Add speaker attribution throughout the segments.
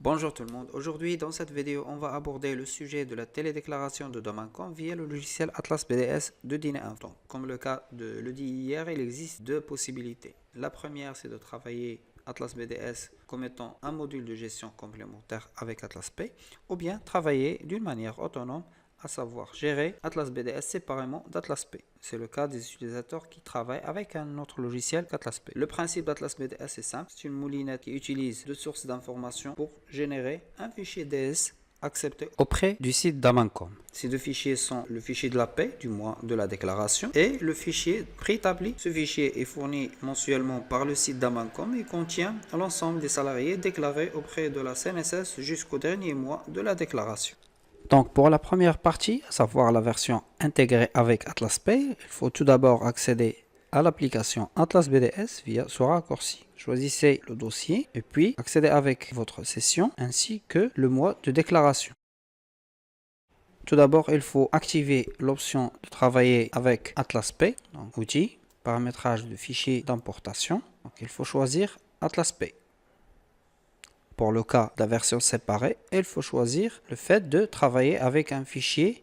Speaker 1: Bonjour tout le monde, aujourd'hui dans cette vidéo on va aborder le sujet de la télédéclaration de domaine com via le logiciel Atlas BDS de Dine1. Comme le dit hier, il existe deux possibilités. La première c'est de travailler Atlas BDS comme étant un module de gestion complémentaire avec Atlas Pay, ou bien travailler d'une manière autonome, à savoir gérer Atlas BDS séparément d'Atlas Pay. C'est le cas des utilisateurs qui travaillent avec un autre logiciel qu'Atlas Pay. Le principe d'Atlas BDS est simple, c'est une moulinette qui utilise deux sources d'informations pour générer un fichier DS accepté auprès du site d'Amancom. Ces deux fichiers sont le fichier de la paie du mois de la déclaration et le fichier préétabli. Ce fichier est fourni mensuellement par le site d'Amancom et contient l'ensemble des salariés déclarés auprès de la CNSS jusqu'au dernier mois de la déclaration. Donc pour la première partie, à savoir la version intégrée avec Atlas Pay, il faut tout d'abord accéder à l'application Atlas BDS via ce raccourci. Choisissez le dossier et puis accédez avec votre session ainsi que le mois de déclaration. Tout d'abord, il faut activer l'option de travailler avec Atlas Pay, donc outils, paramétrage de fichiers d'importation. Donc il faut choisir Atlas Pay. Pour le cas de la version séparée, il faut choisir le fait de travailler avec un fichier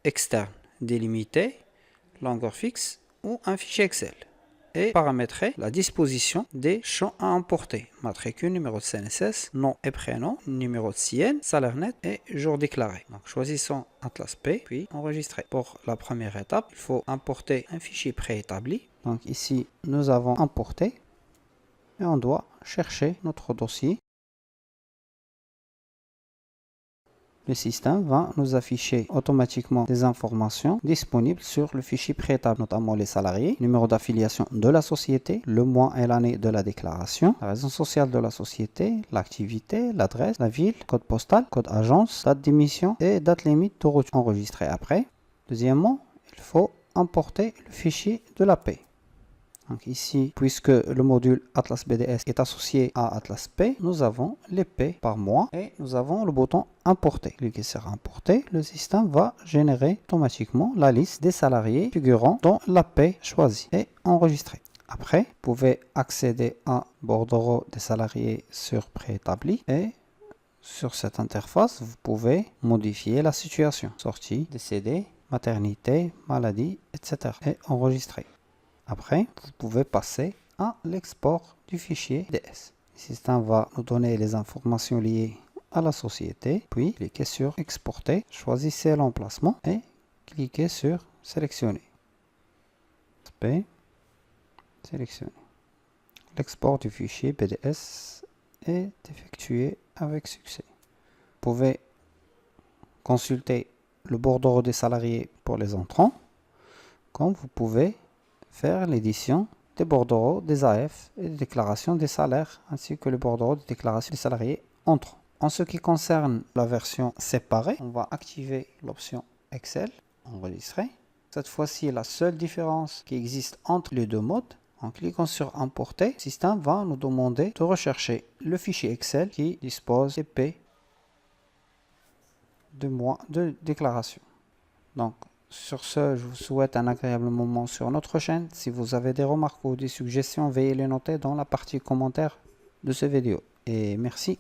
Speaker 1: externe, délimité, longueur fixe ou un fichier Excel. Et paramétrer la disposition des champs à importer. Matricule, numéro de CNSS, nom et prénom, numéro de CN, salaire net et jour déclaré. Donc choisissons Atlas Pay, puis enregistrer. Pour la première étape, il faut importer un fichier préétabli. Donc ici, nous avons importé et on doit chercher notre dossier. Le système va nous afficher automatiquement des informations disponibles sur le fichier préétabli, notamment les salariés, numéro d'affiliation de la société, le mois et l'année de la déclaration, la raison sociale de la société, l'activité, l'adresse, la ville, code postal, code agence, date d'émission et date limite de retour enregistrée après. Deuxièmement, il faut importer le fichier de la paie. Donc ici, puisque le module Atlas BDS est associé à Atlas Pay, nous avons les paies par mois et nous avons le bouton importer. Cliquez sur importer, le système va générer automatiquement la liste des salariés figurant dans la paie choisie et enregistrer. Après, vous pouvez accéder à bordereau des salariés sur préétabli et sur cette interface, vous pouvez modifier la situation. Sortie, décédé, maternité, maladie, etc. et enregistrer. Après, vous pouvez passer à l'export du fichier DS. Le système va nous donner les informations liées à la société, puis cliquez sur exporter, choisissez l'emplacement et cliquez sur sélectionner. Sélectionner. L'export du fichier BDS est effectué avec succès. Vous pouvez consulter le bordereau des salariés pour les entrants, comme vous pouvez faire l'édition des bordereaux des AF et des déclarations des salaires, ainsi que le bordereau des déclarations des salariés entrants. En ce qui concerne la version séparée, on va activer l'option Excel, enregistrer. Cette fois-ci, la seule différence qui existe entre les deux modes, en cliquant sur Importer, le système va nous demander de rechercher le fichier Excel qui dispose des paies de mois de déclaration. Donc, sur ce, je vous souhaite un agréable moment sur notre chaîne. Si vous avez des remarques ou des suggestions, veuillez les noter dans la partie commentaires de cette vidéo. Et merci.